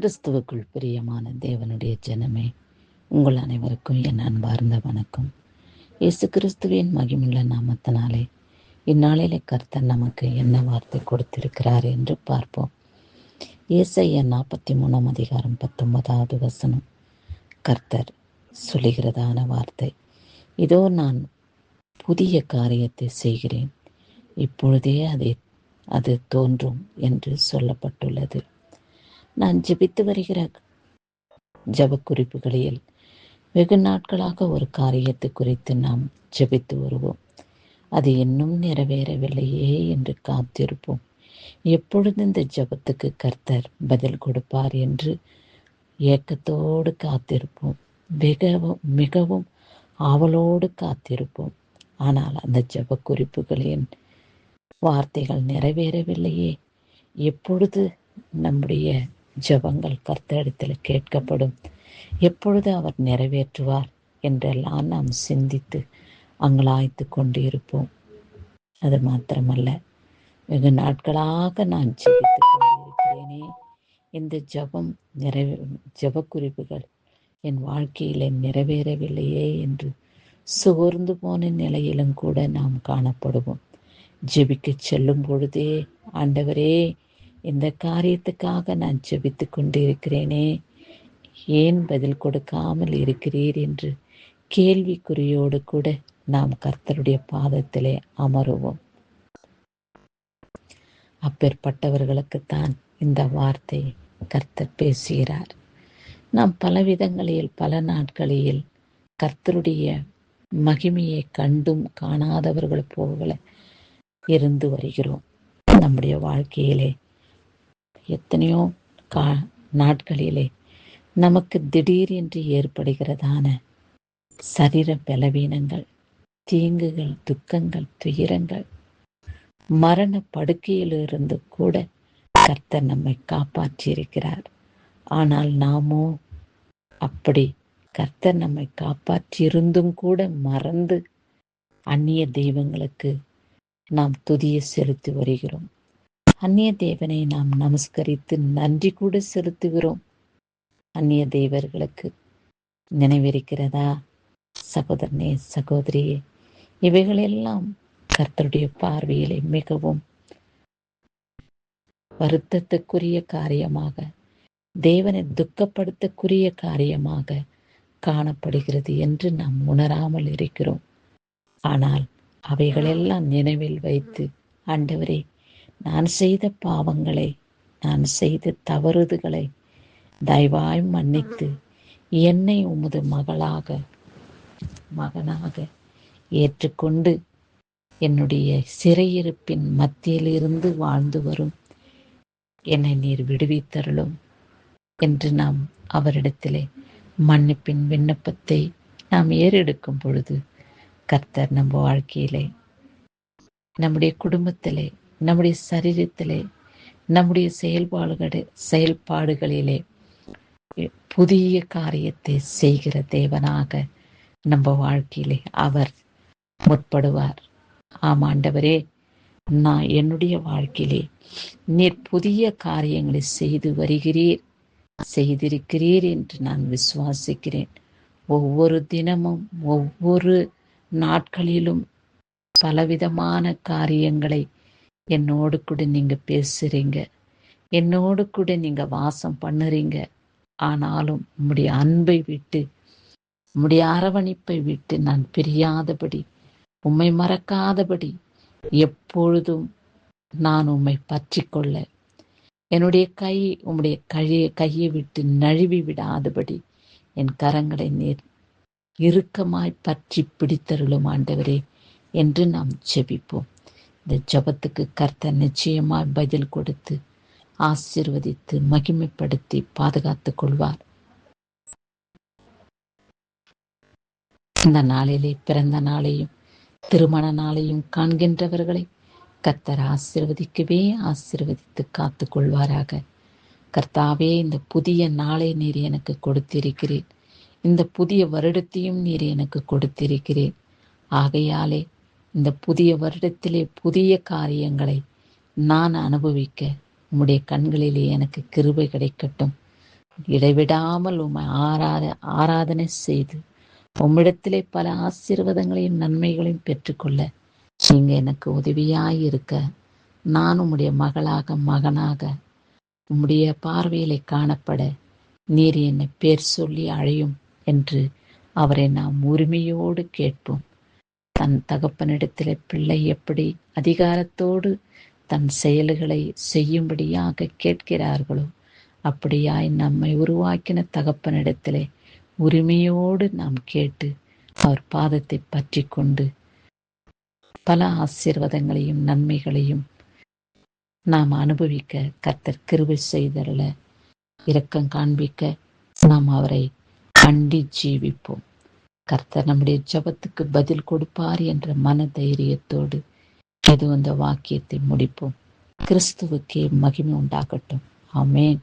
கிறிஸ்துவுக்குள் பிரியமான தேவனுடைய ஜனமே, உங்கள் அனைவருக்கும் என் அன்பார்ந்த வணக்கம். இயேசு கிறிஸ்துவின் மகிமுள்ள நாமத்தினாலே இந்நாளிலே கர்த்தர் நமக்கு என்ன வார்த்தை கொடுத்திருக்கிறார் என்று பார்ப்போம். ஏசாயா 43 19வது வசனம். கர்த்தர் சொல்லுகிறதான வார்த்தை, இதோ நான் புதிய காரியத்தை செய்கிறேன், இப்பொழுதே அது தோன்றும் என்று சொல்லப்பட்டுள்ளது. நான் ஜெபித்து வருகிற ஜெப குறிப்புகளில் வெகு நாட்களாக ஒரு காரியத்தை குறித்து நாம் ஜெபித்து வருவோம். அது இன்னும் நிறைவேறவில்லையே என்று காத்திருப்போம். எப்பொழுது இந்த ஜெபத்துக்கு கர்த்தர் பதில் கொடுப்பார் என்று ஏக்கத்தோடு காத்திருப்போம். மிகவும் ஆவலோடு காத்திருப்போம். ஆனால் அந்த ஜெப குறிப்புகளின் வார்த்தைகள் நிறைவேறவில்லையே. எப்பொழுது நம்முடைய ஜெபங்கள் கர்த்தரிடத்தில் கேட்கப்படும், எப்பொழுது அவர் நிறைவேற்றுவார் என்றெல்லாம் நாம் சிந்தித்து அங்கலாய்த்து கொண்டு இருப்போம். அது மாத்திரமல்ல, வெகு நாட்களாக நான் ஜெபித்து கொண்டிருக்கிறேனே, இந்த ஜெப குறிப்புகள் என் வாழ்க்கையிலே நிறைவேறவில்லையே என்று சோர்ந்து போன நிலையிலும் கூட நாம் காணப்படுவோம். ஜெபிக்க செல்லும் பொழுதே, ஆண்டவரே, இந்த காரியத்துக்காக நான் ஜெபித்து கொண்டிருக்கிறேனே, ஏன் பதில் கொடுக்காமல் இருக்கிறீர் என்று கேள்விக்குறியோடு கூட நாம் கர்த்தருடைய பாதத்திலே அமருவோம். அப்பேற்பட்டவர்களுக்குத்தான் இந்த வார்த்தை கர்த்தர் பேசுகிறார். நாம் பல விதங்களில் பல நாட்களில் கர்த்தருடைய மகிமையை கண்டும் காணாதவர்கள் போல இருந்து வருகிறோம். நம்முடைய வாழ்க்கையிலே எத்தனையோ நாட்களிலே நமக்கு திடீர் என்று ஏற்படுகிறதான சரீர பலவீனங்கள், தீங்குகள், துக்கங்கள், துயரங்கள், மரண படுக்கையிலிருந்து கூட கர்த்தர் நம்மை காப்பாற்றியிருக்கிறார். ஆனால் நாமோ அப்படி கர்த்தர் நம்மை காப்பாற்றியிருந்தும் கூட மறந்து அந்நிய தெய்வங்களுக்கு நாம் துதியை செலுத்தி வருகிறோம். அந்நிய தேவனை நாம் நமஸ்கரித்து நன்றி கூட செலுத்துகிறோம். அந்நிய தேவர்களுக்கு நினைவிருக்கிறதா சகோதரனே, சகோதரியே? இவைகளெல்லாம் கர்த்தருடைய பார்வையிலே மிகவும் வருத்தத்துக்குரிய காரியமாக, தேவனை துக்கப்படுத்தக்கூடிய காரியமாக காணப்படுகிறது என்று நாம் உணராமல் இருக்கிறோம். ஆனால் அவைகளெல்லாம் நினைவில் வைத்து, ஆண்டவரே, நான் செய்த பாவங்களை, நான் செய்த தவறுகளை தயவாய் மன்னித்து என்னை உமது மகனாக ஏற்றுக்கொண்டு என்னுடைய சிறையிருப்பின் மத்தியிலிருந்து வாழ்ந்து வரும் என்னை நீர் விடுவித்தருளும் என்று நாம் அவரிடத்திலே மன்னிப்பின் விண்ணப்பத்தை நாம் ஏறெடுக்கும் பொழுது கர்த்தர் நம்ம வாழ்க்கையிலே, நம்முடைய குடும்பத்திலே, நம்முடைய சரீரத்திலே, நம்முடைய செயல்பாடுகளிலே புதிய காரியத்தை செய்கிற தேவனாக நம்ம வாழ்க்கையிலே அவர் முற்படுவார். ஆமாண்டவரே, நான் என்னுடைய வாழ்க்கையிலே நீர் புதிய காரியங்களை செய்திருக்கிறீர் என்று நான் விசுவாசிக்கிறேன். ஒவ்வொரு தினமும் ஒவ்வொரு நாட்களிலும் பலவிதமான காரியங்களை என்னோடு கூட நீங்க பேசுறீங்க, என்னோடு கூட நீங்க வாசம் பண்ணுறீங்க. ஆனாலும் உம்முடைய அன்பை விட்டு, உம்முடைய அரவணைப்பை விட்டு நான் பிரியாதபடி, உம்மை மறக்காதபடி, எப்பொழுதும் நான் உம்மை பற்றி கொள்ள, என்னுடைய உம்முடைய கையை விட்டு நழுவி விடாதபடி என் கரங்களை நீர் இறுக்கமாய் பற்றி பிடித்தருளும் ஆண்டவரே என்று நாம் ஜெபிப்போம். இந்த ஜெபத்துக்கு கர்த்தர் நிச்சயமாய் பதில் கொடுத்து ஆசீர்வதித்து மகிமைப்படுத்தி பாதுகாத்துக் கொள்வார். இந்த நாளிலே பிறந்த நாளையும் திருமண நாளையும் காண்கின்றவர்களை கர்த்தர் ஆசீர்வதித்து காத்து கொள்வாராக. கர்த்தாவே, இந்த புதிய நாளை நீர் எனக்கு கொடுத்திருக்கிறேன், இந்த புதிய வருடத்தையும் நீர் எனக்கு கொடுத்திருக்கிறேன். ஆகையாலே இந்த புதிய வருடத்திலே புதிய காரியங்களை நான் அனுபவிக்க உம்முடைய கண்களிலே எனக்கு கிருபை கிடைக்கட்டும். இடைவிடாமல் உம்மை ஆராதனை செய்து உம்மிடத்திலே பல ஆசீர்வாதங்களையும் நன்மைகளையும் பெற்றுக்கொள்ள நீங்க எனக்கு உதவியாயிருக்க, நான் உம்முடைய மகளாக மகனாக உம்முடைய பார்வையிலே காணப்பட நீர் என்னை பேர் சொல்லி அழையும் என்று அவரை நாம் உரிமையோடு கேட்போம். தன் தகப்பனிடத்திலே பிள்ளை எப்படி அதிகாரத்தோடு தன் செயல்களை செய்யும்படியாக கேட்கிறார்களோ, அப்படியாய் நம்மை உருவாக்கின தகப்பனிடத்திலே உரிமையோடு நாம் கேட்டு அவர் பாதத்தை பற்றி கொண்டு பல ஆசீர்வாதங்களையும் நன்மைகளையும் நாம் அனுபவிக்க கர்த்தர் கிருபை செய்தருள, இரக்கம் காண்பிக்க நாம் அவரை அண்டி ஜீவிப்போம். கர்த்தர் நம்முடைய ஜெபத்துக்கு பதில் கொடுப்பார் என்ற மன தைரியத்தோடு இது அந்த வாக்கியத்தை முடிப்போம். கிறிஸ்துவுக்கே மகிமை உண்டாகட்டும். ஆமென்.